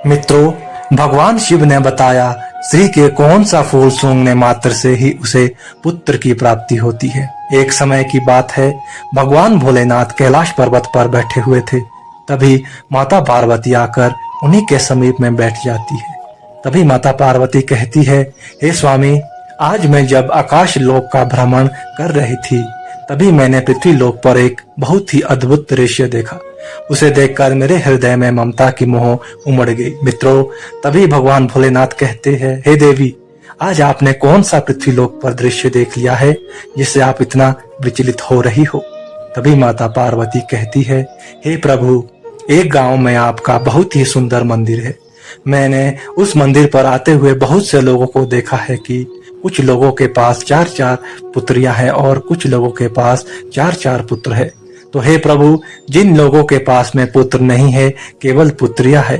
मित्रों, भगवान शिव ने बताया स्त्री के कौन सा फूल सूंघने मात्र से ही उसे पुत्र की प्राप्ति होती है। एक समय की बात है, भगवान भोलेनाथ कैलाश पर्वत पर बैठे हुए थे। तभी माता पार्वती आकर उन्हीं के समीप में बैठ जाती है। तभी माता पार्वती कहती है, हे स्वामी, आज मैं जब आकाश लोक का भ्रमण कर रही थी, तभी मैंने पृथ्वी लोक पर एक बहुत ही अद्भुत दृश्य देखा। उसे देखकर मेरे हृदय में ममता की मोह उमड़ गई। मित्रों, तभी भगवान भोलेनाथ कहते हैं, हे देवी, आज आपने कौन सा पृथ्वी लोक पर दृश्य देख लिया है जिससे आप इतना विचलित हो रही हो। तभी माता पार्वती कहती है, हे प्रभु, एक गांव में आपका बहुत ही सुंदर मंदिर है। मैंने उस मंदिर पर आते हुए बहुत से लोगों को देखा है कि कुछ लोगों के पास 4-4 पुत्रियां हैं और कुछ लोगों के पास 4-4 पुत्र है। तो हे प्रभु, जिन लोगों के पास में पुत्र नहीं है, केवल पुत्रियां है,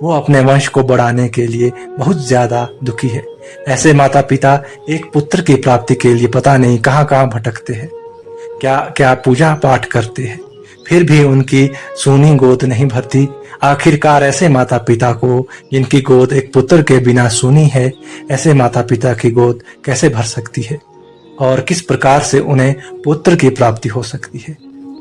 वो अपने वंश को बढ़ाने के लिए बहुत ज्यादा दुखी है। ऐसे माता पिता एक पुत्र की प्राप्ति के लिए पता नहीं कहां कहां भटकते हैं, क्या क्या पूजा पाठ करते हैं, फिर भी उनकी सूनी गोद नहीं भरती। आखिरकार ऐसे माता पिता को, जिनकी गोद एक पुत्र के बिना सूनी है, ऐसे माता पिता की गोद कैसे भर सकती है और किस प्रकार से उन्हें पुत्र की प्राप्ति हो सकती है।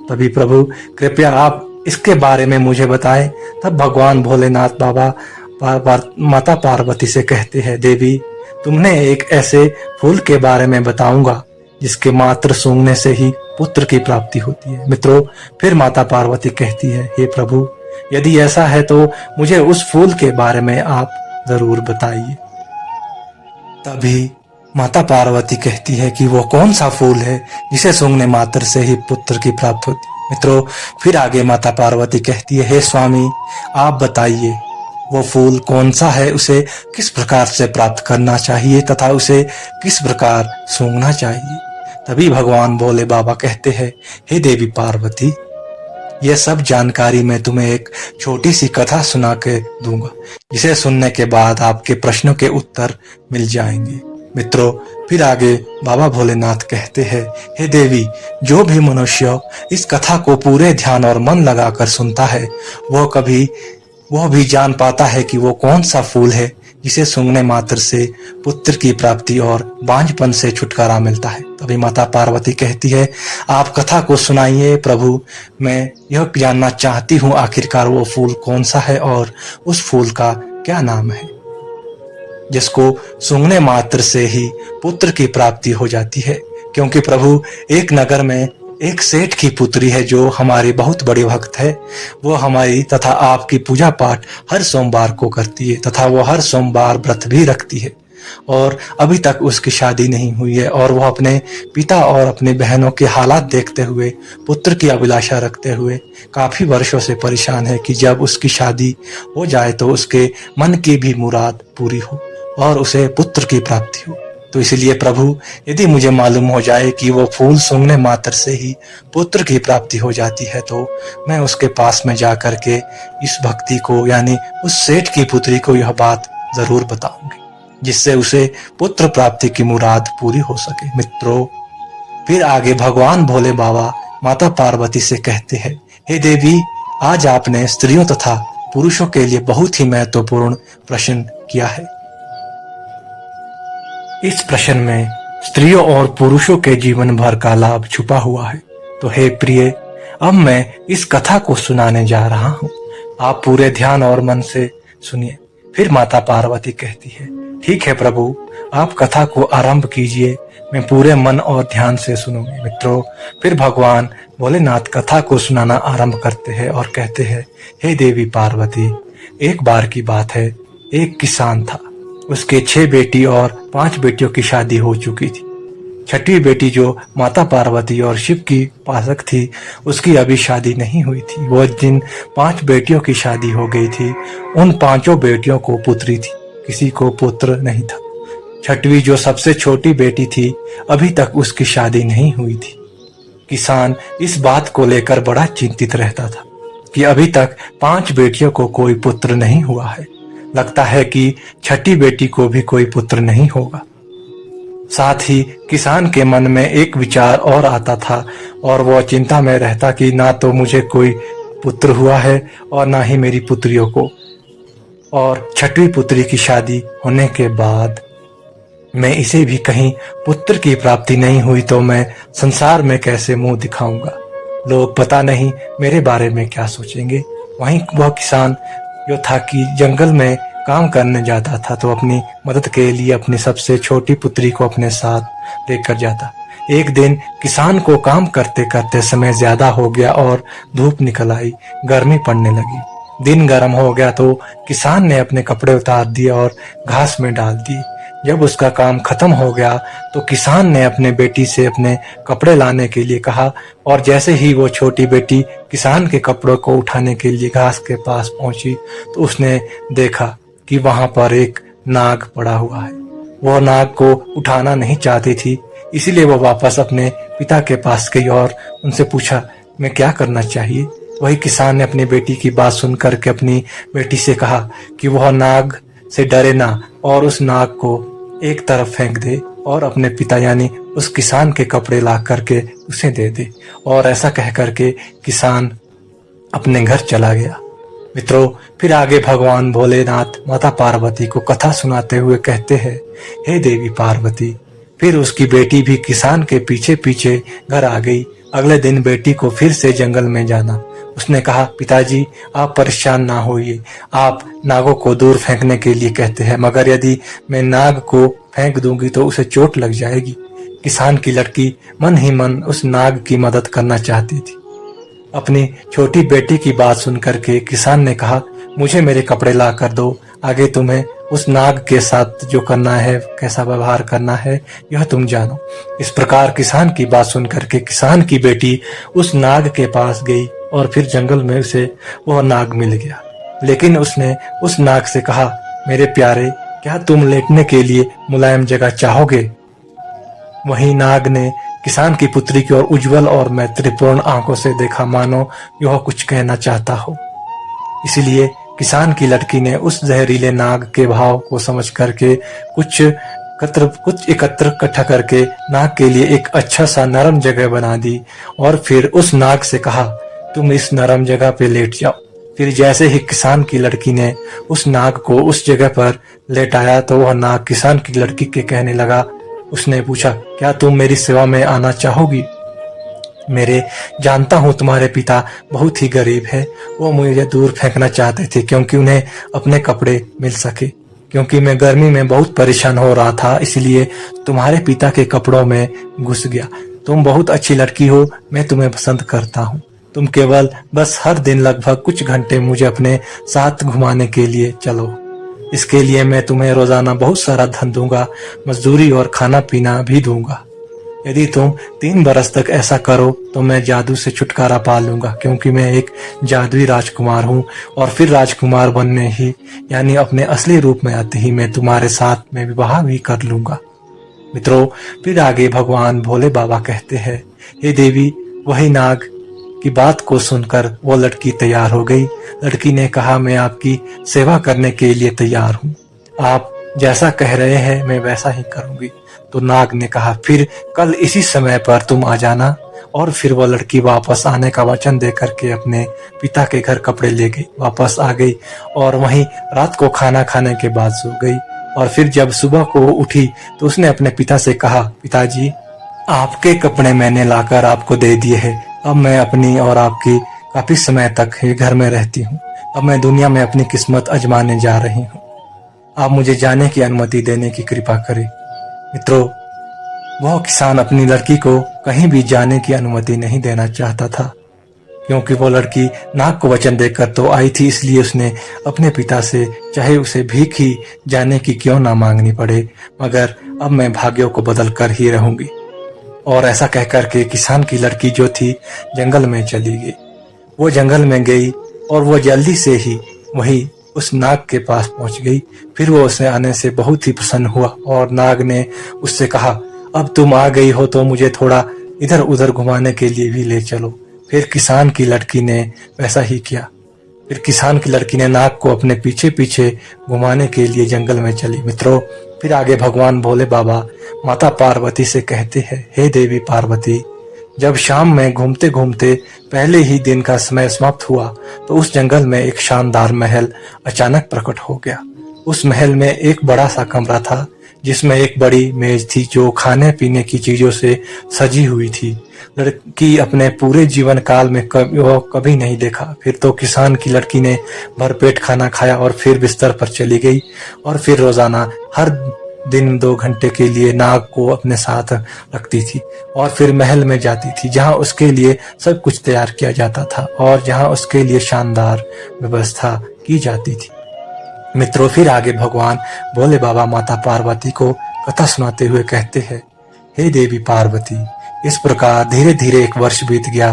तभी प्रभु, कृपया आप इसके बारे में मुझे बताएं। तब भगवान भोलेनाथ बाबा माता पार्वती से कहते हैं, देवी, तुमने एक ऐसे फूल के बारे में बताऊंगा जिसके मात्र सूंघने से ही पुत्र की प्राप्ति होती है। मित्रों, फिर माता पार्वती कहती है, हे प्रभु, यदि ऐसा है तो मुझे उस फूल के बारे में आप जरूर बताइए। तभी माता पार्वती कहती है कि वो कौन सा फूल है जिसे सूंघने मात्र से ही पुत्र की प्राप्ति होती है। मित्रों, फिर आगे माता पार्वती कहती है, हे स्वामी, आप बताइए वो फूल कौन सा है, उसे किस प्रकार से प्राप्त करना चाहिए तथा उसे किस प्रकार सूंघना चाहिए। तभी भगवान भोले बाबा कहते हैं, हे देवी पार्वती, यह सब जानकारी मैं तुम्हें एक छोटी सी कथा सुना के दूंगा, जिसे सुनने के बाद आपके प्रश्नों के उत्तर मिल जाएंगे। मित्रों, फिर आगे बाबा भोलेनाथ कहते हैं, हे देवी, जो भी मनुष्य इस कथा को पूरे ध्यान और मन लगाकर सुनता है, वह भी जान पाता है कि वो कौन सा फूल है जिसे सूंघने मात्र से पुत्र की प्राप्ति और बांझपन से छुटकारा मिलता है। तभी माता पार्वती कहती है, आप कथा को सुनाइए प्रभु, मैं यह जानना चाहती हूँ आखिरकार वो फूल कौन सा है और उस फूल का क्या नाम है जिसको सूंघने मात्र से ही पुत्र की प्राप्ति हो जाती है। क्योंकि प्रभु, एक नगर में एक सेठ की पुत्री है जो हमारी बहुत बड़ी भक्त है। वो हमारी तथा आपकी पूजा पाठ हर सोमवार को करती है तथा वो हर सोमवार व्रत भी रखती है और अभी तक उसकी शादी नहीं हुई है और वह अपने पिता और अपनी बहनों के हालात देखते हुए, पुत्र की अभिलाषा रखते हुए काफी वर्षों से परेशान है कि जब उसकी शादी हो जाए तो उसके मन की भी मुराद पूरी हो और उसे पुत्र की प्राप्ति हो। तो इसलिए प्रभु, यदि मुझे मालूम हो जाए कि वो फूल सूंघने मात्र से ही पुत्र की प्राप्ति हो जाती है, तो मैं उसके पास में जाकर के इस भक्ति को, यानी उस सेठ की पुत्री को यह बात जरूर बताऊंगी, जिससे उसे पुत्र प्राप्ति की मुराद पूरी हो सके। मित्रों, फिर आगे भगवान भोले बाबा माता पार्वती से कहते हैं, हे देवी, आज आपने स्त्रियों तथा पुरुषों के लिए बहुत ही महत्वपूर्ण प्रश्न किया है। इस प्रश्न में स्त्रियों और पुरुषों के जीवन भर का लाभ छुपा हुआ है। तो हे प्रिय, अब मैं इस कथा को सुनाने जा रहा हूँ, आप पूरे ध्यान और मन से सुनिए। फिर माता पार्वती कहती है, ठीक है प्रभु, आप कथा को आरंभ कीजिए, मैं पूरे मन और ध्यान से सुनूंगी। मित्रों, फिर भगवान भोलेनाथ कथा को सुनाना आरंभ करते हैं और कहते हैं, हे देवी पार्वती, एक बार की बात है, एक किसान था। उसके 6 बेटी और 5 बेटियों की शादी हो चुकी थी। 6वीं बेटी जो माता पार्वती और शिव की उपासक थी, उसकी अभी शादी नहीं हुई थी। वो जिन 5 बेटियों की शादी हो गई थी, उन 5 बेटियों को पुत्री थी, किसी को पुत्र नहीं था। 6वीं जो सबसे छोटी बेटी थी, अभी तक उसकी शादी नहीं हुई थी। किसान इस बात को लेकर बड़ा चिंतित रहता था कि अभी तक 5 बेटियों को कोई पुत्र नहीं हुआ है। लगता है कि 6वीं बेटी को भी कोई पुत्र नहीं होगा। साथ ही किसान के मन में एक विचार और आता था और वह चिंता में रहता कि ना तो मुझे कोई पुत्र हुआ है और ना ही मेरी पुत्रियों को और छठवीं पुत्री की शादी होने के बाद मैं इसे भी कहीं पुत्र की प्राप्ति नहीं हुई तो मैं संसार में कैसे मुंह दिखाऊंगा। लोग पता नहीं मेरे बारे में क्या सोचेंगे। वहीं वह किसान जो था कि जंगल में काम करने जाता था तो अपनी मदद के लिए अपनी सबसे छोटी पुत्री को अपने साथ लेकर जाता। एक दिन किसान को काम करते करते समय ज्यादा हो गया और धूप निकल आई, गर्मी पड़ने लगी। दिन गर्म हो गया तो किसान ने अपने कपड़े उतार दिए और घास में डाल दिए। जब उसका काम खत्म हो गया तो किसान ने अपने बेटी से अपने कपड़े लाने के लिए कहा और जैसे ही वो छोटी बेटी किसान के कपड़ों को उठाने के लिए घास के पास पहुंची तो उसने देखा कि वहां पर एक नाग पड़ा हुआ है। वह नाग को उठाना नहीं चाहती थी, इसीलिए वह वापस अपने पिता के पास गई और उनसे पूछा मैं क्या करना चाहिए। वही किसान ने अपनी बेटी की बात सुन करके अपनी बेटी से कहा कि वह नाग से डरे ना और उस नाग को एक तरफ फेंक दे और अपने पिता यानी उस किसान के कपड़े ला करके उसे दे दे। और ऐसा कह करके किसान अपने घर चला गया। मित्रों, फिर आगे भगवान भोलेनाथ माता पार्वती को कथा सुनाते हुए कहते हैं, हे देवी पार्वती। फिर उसकी बेटी भी किसान के पीछे पीछे घर आ गई। अगले दिन बेटी को फिर से जंगल में जाना। उसने कहा, पिताजी आप परेशान ना होइए, आप नागों को दूर फेंकने के लिए कहते हैं, मगर यदि मैं नाग को फेंक दूंगी तो उसे चोट लग जाएगी। किसान की लड़की मन ही मन उस नाग की मदद करना चाहती थी। अपनी छोटी बेटी की बात सुनकर के किसान ने कहा, मुझे मेरे कपड़े ला कर दो, आगे तुम्हें उस नाग के साथ जो करना है, कैसा व्यवहार करना है, यह तुम जानो। इस प्रकार किसान की बात सुनकर के किसान की बेटी उस नाग के पास गई और फिर जंगल में उसे वह नाग मिल गया। लेकिन उसने उस नाग से कहा, मेरे प्यारे, क्या तुम लेटने के लिए मुलायम जगह चाहोगे? वहीं नाग ने किसान की पुत्री की ओर उज्जवल और मैत्रीपूर्ण आंखों से देखा, मानो यह कुछ कहना चाहता हो। इसलिए किसान की लड़की ने उस जहरीले नाग के भाव को समझ करके कुछ एकत्र इकट्ठा करके नाग के लिए एक अच्छा सा नरम जगह बना दी और फिर उस नाग से कहा, तुम इस नरम जगह पे लेट जाओ। फिर जैसे ही किसान की लड़की ने उस नाग को उस जगह पर लेटाया तो वह नाग किसान की लड़की के कहने लगा। उसने पूछा, क्या तुम मेरी सेवा में आना चाहोगी? मेरे जानता हूँ तुम्हारे पिता बहुत ही गरीब है, वो मुझे दूर फेंकना चाहते थे क्योंकि उन्हें अपने कपड़े मिल सके। क्योंकि मैं गर्मी में बहुत परेशान हो रहा था, इसलिए तुम्हारे पिता के कपड़ों में घुस गया। तुम बहुत अच्छी लड़की हो, मैं तुम्हें पसंद करता हूँ। तुम केवल बस हर दिन लगभग कुछ घंटे मुझे अपने साथ घुमाने के लिए चलो। इसके लिए मैं तुम्हें रोजाना बहुत सारा धन दूंगा, मजदूरी और खाना पीना भी दूंगा। यदि तुम 3 बरस तक ऐसा करो तो मैं जादू से छुटकारा पा लूंगा, क्योंकि मैं एक जादुई राजकुमार हूँ और फिर राजकुमार बनने ही यानी अपने असली रूप में आते ही मैं तुम्हारे साथ में विवाह भी कर लूंगा। मित्रों, फिर आगे भगवान भोले बाबा कहते हैं, हे देवी। वही नाग की बात को सुनकर वो लड़की तैयार हो गई। लड़की ने कहा, मैं आपकी सेवा करने के लिए तैयार हूँ, आप जैसा कह रहे हैं मैं वैसा ही करूंगी। तो नाग ने कहा, फिर कल इसी समय पर तुम आ जाना। और फिर वो लड़की वापस आने का वचन दे करके अपने पिता के घर कपड़े ले गई, वापस आ गई और वहीं रात को खाना खाने के बाद सो गई। और फिर जब सुबह को उठी तो उसने अपने पिता से कहा, पिताजी आपके कपड़े मैंने लाकर आपको दे दिए हैं। अब मैं अपनी और आपकी काफी समय तक ही घर में रहती हूँ। अब मैं दुनिया में अपनी किस्मत आजमाने जा रही हूँ। आप मुझे जाने की अनुमति देने की कृपा करें। मित्रों, वह किसान अपनी लड़की को कहीं भी जाने की अनुमति नहीं देना चाहता था, क्योंकि वो लड़की नाग को वचन देकर तो आई थी, इसलिए उसने अपने पिता से चाहे उसे भीख ही जाने की क्यों ना मांगनी पड़े, मगर अब मैं भाग्यों को बदल कर ही रहूंगी। और ऐसा कहकर के किसान की लड़की जो थी जंगल में चली गई। वो जंगल में गई और वो जल्दी से ही वही उस नाग के पास पहुंच गई। फिर वो उसे आने से बहुत ही प्रसन्न हुआ और नाग ने उससे कहा, अब तुम आ गई हो तो मुझे थोड़ा इधर उधर घुमाने के लिए भी ले चलो। फिर किसान की लड़की ने वैसा ही किया। फिर किसान की लड़की ने नाग को अपने पीछे पीछे घुमाने के लिए जंगल में चली। मित्रों, फिर आगे भगवान भोले बाबा माता पार्वती से कहते हैं, हे देवी पार्वती, जब शाम में घूमते घूमते पहले ही दिन का समय समाप्त हुआ तो उस जंगल में एक शानदार महल अचानक प्रकट हो गया। उस महल में एक बड़ा सा कमरा था जिसमें एक बड़ी मेज थी जो खाने पीने की चीजों से सजी हुई थी। लड़की अपने पूरे जीवन काल में कभी नहीं देखा। फिर तो किसान की लड़की ने भरपेट खाना खाया और फिर बिस्तर पर चली गई और फिर रोजाना हर दिन 2 घंटे के लिए नाग को अपने साथ रखती थी और फिर महल में जाती थी जहां उसके लिए सब कुछ तैयार किया जाता था और जहां उसके लिए शानदार व्यवस्था की जाती थी। मित्रों, फिर आगे भगवान भोले बाबा माता पार्वती को कथा सुनाते हुए कहते हैं, हे देवी पार्वती, इस प्रकार धीरे धीरे 1 वर्ष बीत गया।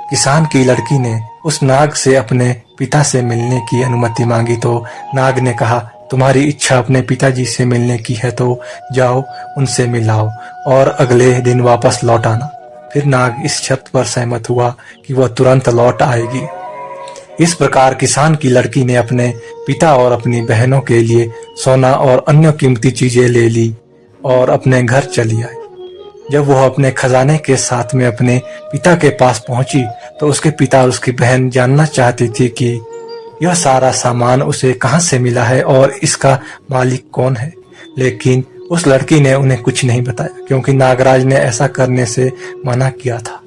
किसान की लड़की ने उस नाग से अपने पिता से मिलने की अनुमति मांगी तो नाग ने कहा, तुम्हारी इच्छा अपने पिताजी से मिलने की है तो जाओ उनसे मिलाओ और अगले दिन वापस लौट आना। फिर नाग इस शर्त पर सहमत हुआ कि वह तुरंत लौट आएगी। इस प्रकार किसान की लड़की ने अपने पिता और अपनी बहनों के लिए सोना और अन्य कीमती चीजें ले ली और अपने घर चली आई। जब वह अपने खजाने के साथ में अपने पिता के पास पहुंची तो उसके पिता और उसकी बहन जानना चाहती थी कि यह सारा सामान उसे कहां से मिला है और इसका मालिक कौन है। लेकिन उस लड़की ने उन्हें कुछ नहीं बताया क्योंकि नागराज ने ऐसा करने से मना किया था।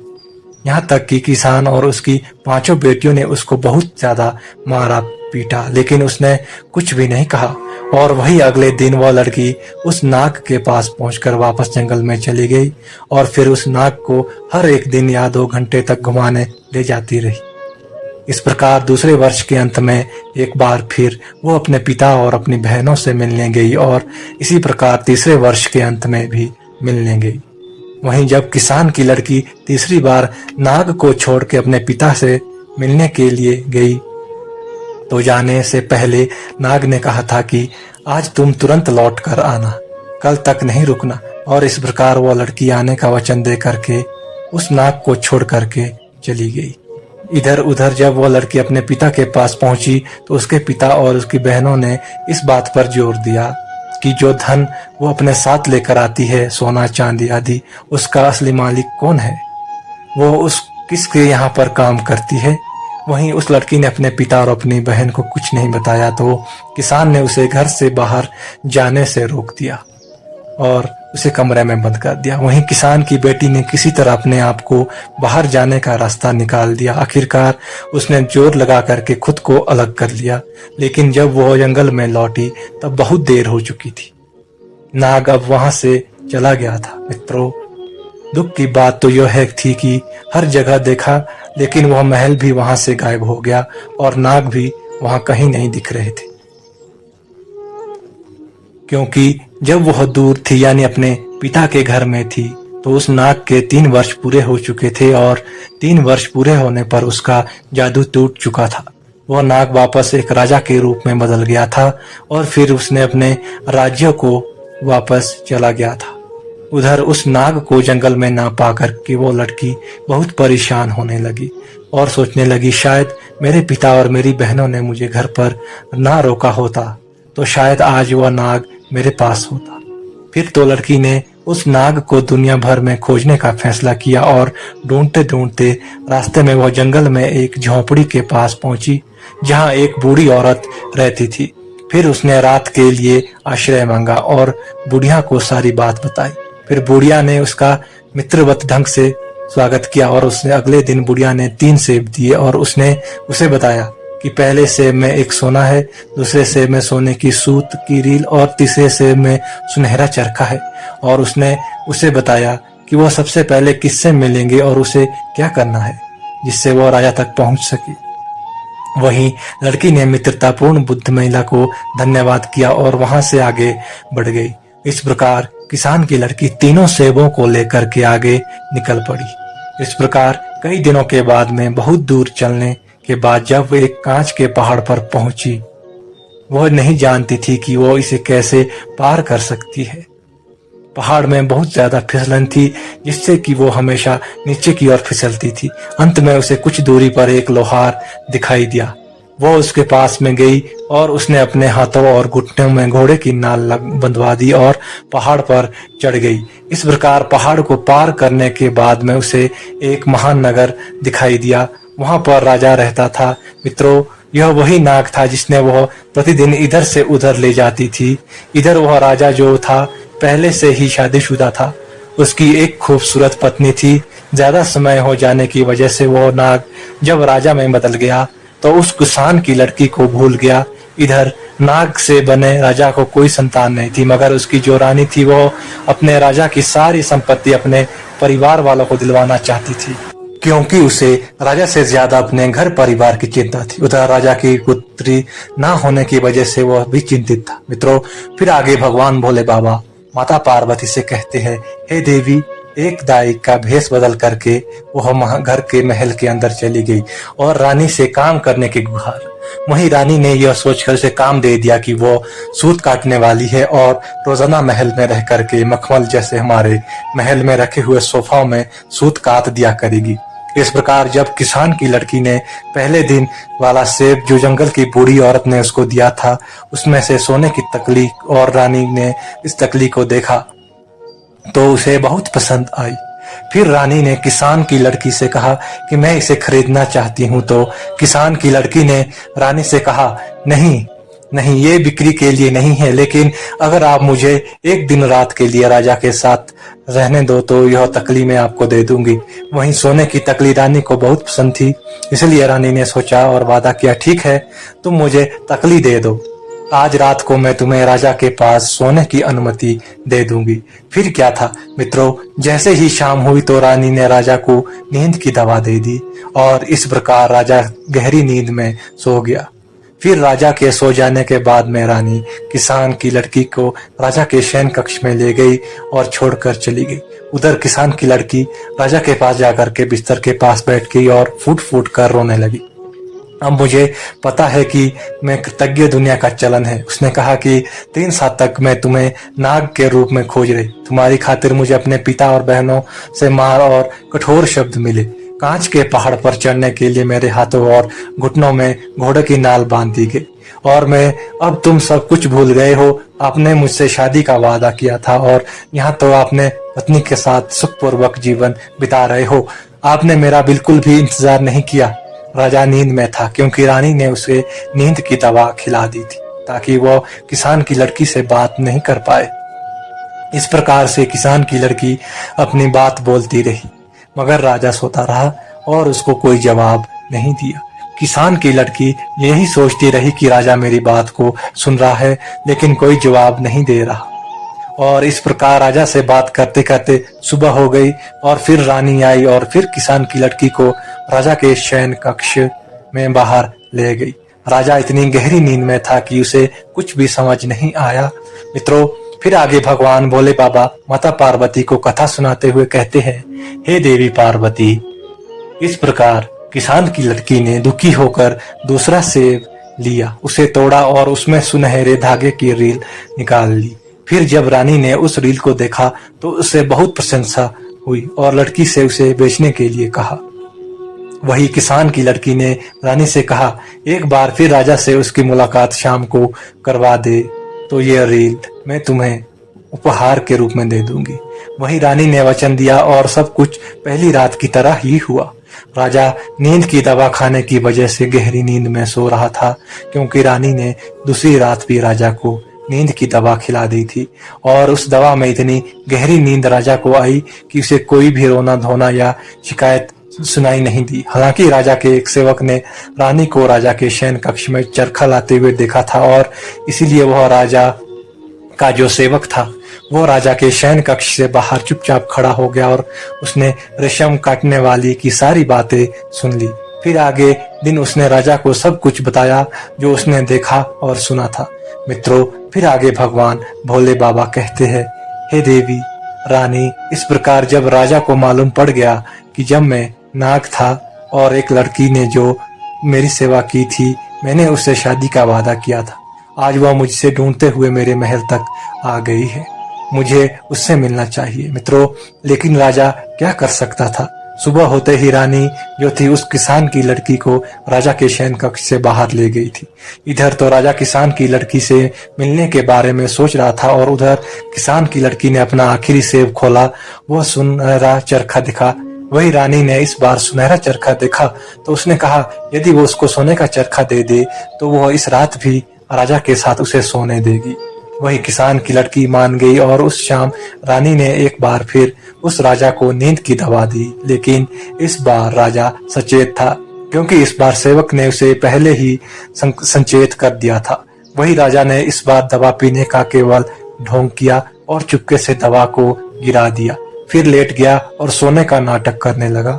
यहाँ तक कि किसान और उसकी 5 बेटियों ने उसको बहुत ज्यादा मारा पीटा, लेकिन उसने कुछ भी नहीं कहा। और वही अगले दिन वह लड़की उस नाग के पास पहुंचकर वापस जंगल में चली गई और फिर उस नाग को हर एक दिन या 2 घंटे तक घुमाने ले जाती रही। इस प्रकार दूसरे वर्ष के अंत में एक बार फिर वो अपने पिता और अपनी बहनों से मिलने गई और इसी प्रकार तीसरे वर्ष के अंत में भी मिलने गई। वहीं जब किसान की लड़की तीसरी बार नाग को छोड़ के अपने पिता से मिलने के लिए गई तो जाने से पहले नाग ने कहा था कि आज तुम तुरंत लौट कर आना, कल तक नहीं रुकना। और इस प्रकार वह लड़की आने का वचन दे करके उस नाग को छोड़ करके चली गई। इधर उधर जब वह लड़की अपने पिता के पास पहुंची तो उसके पिता और उसकी बहनों ने इस बात पर जोर दिया कि जो धन वो अपने साथ लेकर आती है, सोना चांदी आदि, उसका असली मालिक कौन है, वो उस किसके यहाँ पर काम करती है। वहीं उस लड़की ने अपने पिता और अपनी बहन को कुछ नहीं बताया तो किसान ने उसे घर से बाहर जाने से रोक दिया और उसे कमरे में बंद कर दिया। वहीं किसान की बेटी ने किसी तरह अपने आप को बाहर जाने का रास्ता निकाल दिया। आखिरकार उसने जोर लगा करके खुद को अलग कर लिया, लेकिन जब वो जंगल में लौटी तब बहुत देर हो चुकी थी। नाग अब वहां से चला गया था। मित्रों, दुख की बात तो यह थी कि हर जगह देखा लेकिन वह महल भी वहां से गायब हो गया और नाग भी वहां कहीं नहीं दिख रहे थे, क्योंकि जब वह दूर थी यानी अपने पिता के घर में थी तो उस नाग के 3 वर्ष पूरे हो चुके थे और 3 वर्ष पूरे होने पर उसका जादू टूट चुका था। वह नाग वापस एक राजा के रूप में बदल गया था और फिर उसने अपने राज्य को वापस चला गया था। उधर उस नाग को जंगल में ना पाकर के वो लड़की बहुत परेशान होने लगी और सोचने लगी, शायद मेरे पिता और मेरी बहनों ने मुझे घर पर ना रोका होता तो शायद आज वह नाग मेरे पास होता। फिर तो लड़की ने उस नाग को दुनिया भर में खोजने का फैसला किया और ढूंढते ढूंढते रास्ते में वह जंगल में एक झोपड़ी के पास पहुंची जहां एक बूढ़ी औरत रहती थी। फिर उसने रात के लिए आश्रय मांगा और बुढ़िया को सारी बात बताई। फिर बुढ़िया ने उसका मित्रवत ढंग से स्वागत किया और उसने अगले दिन बुढ़िया ने 3 सेब दिए और उसने उसे बताया कि पहले सेब में एक सोना है, दूसरे सेब में सोने की सूत की रील और तीसरे सेब में सुनहरा चरखा है। और उसने उसे बताया कि वह सबसे पहले किससे मिलेंगे और उसे क्या करना है जिससे वह राजा तक पहुंच सके। वहीं लड़की ने मित्रतापूर्ण बुद्ध महिला को धन्यवाद किया और वहां से आगे बढ़ गई। इस प्रकार किसान की लड़की तीनों सेबों को लेकर के आगे निकल पड़ी। इस प्रकार कई दिनों के बाद में बहुत दूर चलने के बाद जब वह एक कांच के पहाड़ पर पहुंची, वह नहीं जानती थी कि वो इसे कैसे पार कर सकती है। पहाड़ में बहुत ज्यादा फिसलन थी जिससे कि वो हमेशा नीचे की ओर फिसलती थी। अंत में उसे कुछ दूरी पर एक लोहार दिखाई दिया वो उसके पास में गई और उसने अपने हाथों और घुटनों में घोड़े की नाल बंधवा दी और पहाड़ पर चढ़ गई। इस प्रकार पहाड़ को पार करने के बाद में उसे एक महान नगर दिखाई दिया। वहां पर राजा रहता था। मित्रों, यह वही नाग था जिसने वह प्रतिदिन इधर से उधर ले जाती थी। इधर वह राजा जो था पहले से ही शादीशुदा था। उसकी एक खूबसूरत पत्नी थी। ज्यादा समय हो जाने की वजह से वह नाग जब राजा में बदल गया तो उस किसान की लड़की को भूल गया। इधर नाग से बने राजा को कोई संतान नहीं थी, मगर उसकी जो रानी थी वो अपने राजा की सारी संपत्ति अपने परिवार वालों को दिलवाना चाहती थी, क्योंकि उसे राजा से ज्यादा अपने घर परिवार की चिंता थी। उधर राजा की पुत्री ना होने की वजह से वह भी चिंतित था। मित्रों, फिर आगे भगवान भोले बाबा माता पार्वती से कहते हैं, हे देवी, एक दाई का भेष बदल करके वह घर के महल के अंदर चली गई और रानी से काम करने की गुहार। वहीं रानी ने यह सोचकर उसे काम दे दिया कि वो सूत काटने वाली है और रोजाना महल में रह करके मखमल जैसे हमारे महल में रखे हुए सोफाओं में सूत काट दिया करेगी। इस प्रकार जब किसान की लड़की ने पहले दिन वाला सेब जो जंगल की बूढ़ी औरत ने उसको दिया था, उसमें से सोने की तकली और रानी ने इस तकली को देखा तो उसे बहुत पसंद आई। फिर रानी ने किसान की लड़की से कहा कि मैं इसे खरीदना चाहती हूँ। तो किसान की लड़की ने रानी से कहा, नहीं नहीं, ये बिक्री के लिए नहीं है, लेकिन अगर आप मुझे एक दिन रात के लिए राजा के साथ रहने दो तो यह तकली मैं आपको दे दूंगी। वहीं सोने की तकली रानी को बहुत पसंद थी, इसलिए रानी ने सोचा और वादा किया, ठीक है, तुम मुझे तकली दे दो, आज रात को मैं तुम्हें राजा के पास सोने की अनुमति दे दूंगी। फिर क्या था मित्रों, जैसे ही शाम हुई तो रानी ने राजा को नींद की दवा दे दी और इस प्रकार राजा गहरी नींद में सो गया। फिर राजा के सो जाने के बाद में रानी किसान की लड़की को राजा के शयन कक्ष में ले गई और छोड़कर चली गई। उधर किसान की लड़की राजा के पास जाकर के बिस्तर के पास बैठ गई और फूट फूट कर रोने लगी। अब मुझे पता है कि मैं कृतज्ञ दुनिया का चलन है। उसने कहा कि 3 साल तक मैं तुम्हें नाग के रूप में खोज रही, तुम्हारी खातिर मुझे अपने पिता और बहनों से मार और कठोर शब्द मिले। कांच के पहाड़ पर चढ़ने के लिए मेरे हाथों और घुटनों में घोड़े की नाल बांध दी गई और मैं अब तुम सब कुछ भूल गए हो। आपने मुझसे शादी का वादा किया था और यहाँ तो आपने पत्नी के साथ सुखपूर्वक जीवन बिता रहे हो। आपने मेरा बिल्कुल भी इंतजार नहीं किया। राजा नींद में था क्योंकि रानी ने उसे नींद की दवा खिला दी थी ताकि वो किसान की लड़की से बात नहीं कर पाए। इस प्रकार से किसान की लड़की अपनी बात बोलती रही, मगर राजा सोता रहा और उसको कोई जवाब नहीं दिया। किसान की लड़की यही सोचती रही कि राजा मेरी बात को सुन रहा है लेकिन कोई जवाब नहीं दे रहा। और इस प्रकार राजा से बात करते करते सुबह हो गई और फिर रानी आई और फिर किसान की लड़की को राजा के शयन कक्ष में बाहर ले गई। राजा इतनी गहरी नींद में था कि उसे कुछ भी समझ नहीं आया। मित्रों, फिर आगे भगवान भोले बाबा माता पार्वती को कथा सुनाते हुए कहते हैं, हे देवी पार्वती, इस प्रकार किसान की लड़की ने दुखी होकर दूसरा सेब लिया, उसे तोड़ा और उसमें सुनहरे धागे की रील निकाल ली। फिर जब रानी ने उस रील को देखा तो उसे बहुत प्रशंसा हुई और लड़की से उसे बेचने के लिए कहा। वही किसान की लड़की ने रानी से कहा, एक बार फिर राजा से उसकी मुलाकात शाम को करवा दे तो ये रील मैं तुम्हें उपहार के रूप में दे दूंगी। वही रानी ने वचन दिया और सब कुछ पहली रात की तरह ही हुआ। राजा नींद की दवा खाने की वजह से गहरी नींद में सो रहा था क्योंकि रानी ने दूसरी रात भी राजा को नींद की दवा खिला दी थी और उस दवा में इतनी गहरी नींद राजा को आई कि उसे कोई भी रोना धोना या शिकायत सुनाई नहीं दी। हालांकि राजा के एक सेवक ने रानी को राजा के शयन कक्ष में चरखा लाते हुए देखा था और इसीलिए वह राजा का जो सेवक था वो राजा के शयन कक्ष से बाहर चुपचाप खड़ा हो गया और उसने रेशम काटने वाली की सारी बातें सुन ली। फिर आगे दिन उसने राजा को सब कुछ बताया जो उसने देखा और सुना था। मित्रों, फिर आगे भगवान भोले बाबा कहते हैं, हे देवी रानी, इस प्रकार जब राजा को मालूम पड़ गया कि जब मैं नाग था और एक लड़की ने जो मेरी सेवा की थी, मैंने उससे शादी का वादा किया था, आज वह मुझसे ढूंढते हुए मेरे महल तक आ गई है, मुझे उससे मिलना चाहिए। मित्रों, लेकिन राजा क्या कर सकता था? सुबह होते ही रानी जो थी उस किसान की लड़की को राजा के शयन कक्ष से बाहर ले गई थी। इधर तो राजा किसान की लड़की से मिलने के बारे में सोच रहा था और उधर किसान की लड़की ने अपना आखिरी सेब खोला, वह सुनहरा चरखा दिखा। वही रानी ने इस बार सुनहरा चरखा देखा तो उसने कहा यदि वो उसको सोने का चरखा दे दे तो वह इस रात भी राजा के साथ उसे सोने देगी। वही किसान की लड़की मान गई और उस शाम रानी ने एक बार फिर उस राजा को नींद की दवा दी, लेकिन इस बार राजा सचेत था क्योंकि इस बार सेवक ने उसे पहले ही संचेत कर दिया था। वही राजा ने इस बार दवा पीने का केवल ढोंग किया और चुपके से दवा को गिरा दिया, फिर लेट गया और सोने का नाटक करने लगा।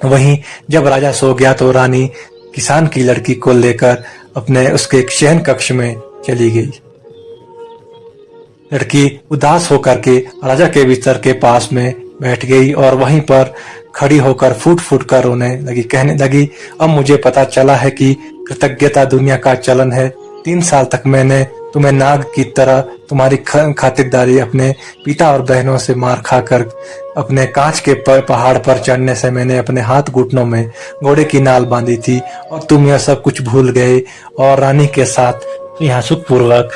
वहीं जब राजा सो गया तो रानी किसान की लड़की को लेकर अपने उसके शयन कक्ष में चली गई। लड़की उदास होकर के राजा के बिस्तर के पास में बैठ गई और वहीं पर खड़ी होकर फूट फूट कर रोने लगी। कहने लगी, अब मुझे पता चला है कि कृतज्ञता दुनिया का चलन है। 3 साल तक मैंने तुम्हें नाग की तरह तुम्हारी खातिरदारी अपने पिता और बहनों से मार खाकर अपने कांच के पहाड़ पर चढ़ने से मैंने अपने हाथ घुटनों में घोड़े की नाल बांधी थी और तुम यह सब कुछ भूल गए और रानी के साथ यहाँ सुखपूर्वक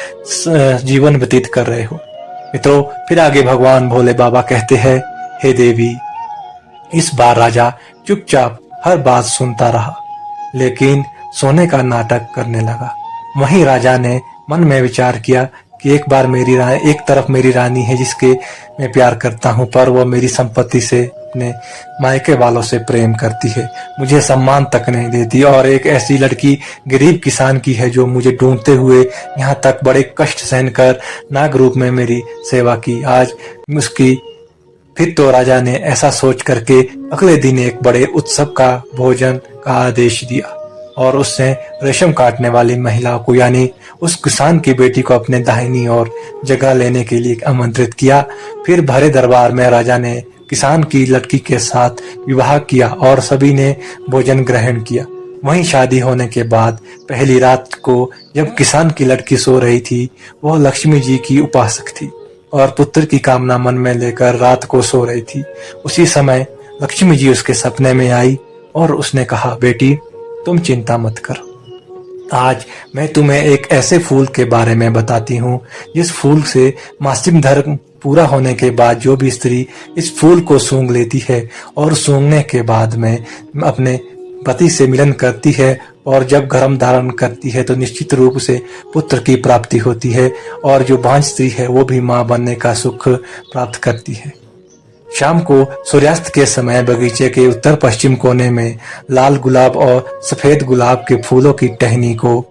जीवन व्यतीत कर रहे हो। मित्रों, फिर आगे भगवान भोले बाबा कहते हैं, हे देवी। इस बार राजा चुपचाप हर बात सुनता रहा लेकिन सोने का नाटक करने लगा। वहीं राजा ने मन में विचार किया कि एक तरफ मेरी रानी है जिसके मैं प्यार करता हूँ, पर वह मेरी संपत्ति से अपने मायके वालों से प्रेम करती है, मुझे सम्मान तक नहीं देती, और एक ऐसी लड़की गरीब किसान की है जो मुझे ढूंढते हुए यहाँ तक बड़े कष्ट सहन कर नाग रूप में मेरी सेवा की। आज उसकी फिर तो राजा ने ऐसा सोच करके अगले दिन एक बड़े उत्सव का भोजन का आदेश दिया और उसने रेशम काटने वाली महिला को यानी उस किसान की बेटी को अपने दाहिनी ओर जगह लेने के लिए आमंत्रित किया। फिर भरे दरबार में राजा ने किसान की लड़की के साथ विवाह किया और सभी ने भोजन ग्रहण किया। वहीं शादी होने के बाद पहली रात को जब किसान की लड़की सो रही थी, वह लक्ष्मी जी की उपासक थी और पुत्र की कामना मन में लेकर रात को सो रही थी। उसी समय लक्ष्मी जी उसके सपने में आई और उसने कहा, बेटी तुम चिंता मत करो, आज मैं तुम्हें एक ऐसे फूल के बारे में बताती हूँ जिस फूल से मासिक धर्म पूरा होने के बाद जो भी स्त्री इस फूल को सूंघ लेती है और सूंघने के बाद में अपने पति से मिलन करती है और जब गर्भ धारण करती है तो निश्चित रूप से पुत्र की प्राप्ति होती है और जो बांझ स्त्री है वो भी मां बनने का सुख प्राप्त करती है। शाम को सूर्यास्त के समय बगीचे के उत्तर पश्चिम कोने में लाल गुलाब और सफेद गुलाब के फूलों की टहनी को,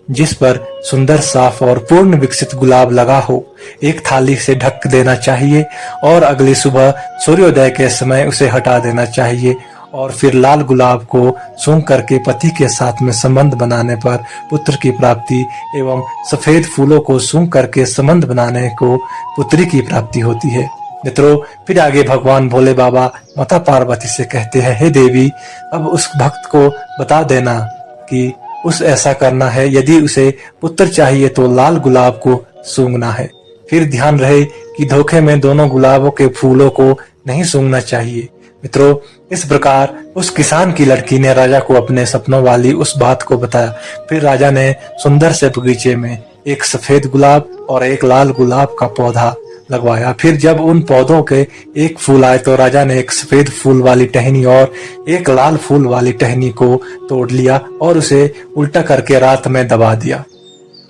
जिस पर सुंदर साफ और पूर्ण विकसित गुलाब लगा हो, एक थाली से ढक देना चाहिए और अगली सुबह सूर्योदय के समय उसे हटा देना चाहिए और फिर लाल गुलाब को सूंघ करके पति के साथ में संबंध बनाने पर पुत्र की प्राप्ति एवं सफेद फूलों को सूंघ करके संबंध बनाने को पुत्री की प्राप्ति होती है। मित्रों, फिर आगे भगवान भोले बाबा माता पार्वती से कहते हैं, हे देवी, अब उस भक्त को बता देना कि उस ऐसा करना है, यदि उसे पुत्र चाहिए तो लाल गुलाब को सूंघना है। फिर ध्यान रहे कि धोखे में दोनों गुलाबों के फूलों को नहीं सूंघना चाहिए। मित्रों, इस प्रकार उस किसान की लड़की ने राजा को अपने सपनों वाली उस बात को बताया। फिर राजा ने सुंदर से बगीचे में एक सफेद गुलाब और एक लाल गुलाब का पौधा लगवाया। फिर जब उन पौधों के एक फूल आए तो राजा ने एक सफेद फूल वाली टहनी और एक लाल फूल वाली टहनी को तोड़ लिया और उसे उल्टा करके रात में दबा दिया।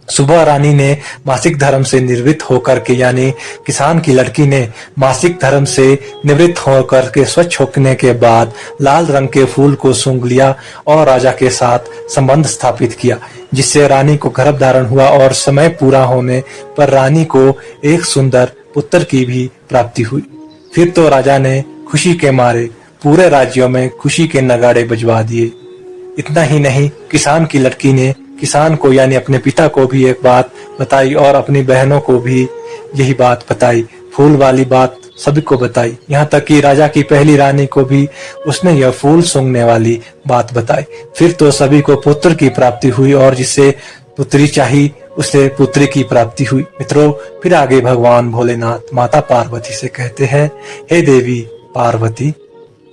सुबह रानी ने मासिक धर्म से निवृत्त होकर के यानी किसान की लड़की ने मासिक धर्म से निवृत्त होकर के स्वच्छ होने के बाद लाल रंग के फूल को सूंघ लिया और राजा के साथ संबंध स्थापित किया, जिससे रानी को गर्भ धारण हुआ और समय पूरा होने पर रानी को एक सुंदर पुत्र की भी प्राप्ति हुई। फिर तो राजा ने खुशी के मारे पूरे राज्यों में खुशी के नगाड़े बजवा दिए। इतना ही नहीं, किसान की लड़की ने किसान को यानी अपने पिता को भी एक बात बताई और अपनी बहनों को भी यही बात बताई, फूल वाली बात सभी को बताई। यहाँ तक कि राजा की पहली रानी को भी उसने यह फूल सूंघने वाली बात बताई। फिर तो सभी को पुत्र की प्राप्ति हुई और जिससे पुत्री चाहिए उसे पुत्री की प्राप्ति हुई। मित्रों, फिर आगे भगवान भोलेनाथ माता पार्वती से कहते हैं, हे देवी पार्वती,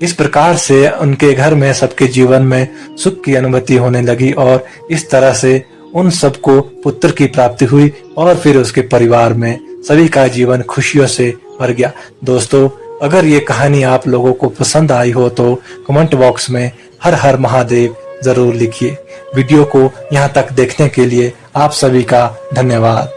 इस प्रकार से उनके घर में सबके जीवन में सुख की अनुभूति होने लगी और इस तरह से उन सबको पुत्र की प्राप्ति हुई और फिर उसके परिवार में सभी का जीवन खुशियों से भर गया। दोस्तों, अगर ये कहानी आप लोगों को पसंद आई हो तो कमेंट बॉक्स में हर हर महादेव जरूर लिखिए। वीडियो को यहाँ तक देखने के लिए आप सभी का धन्यवाद।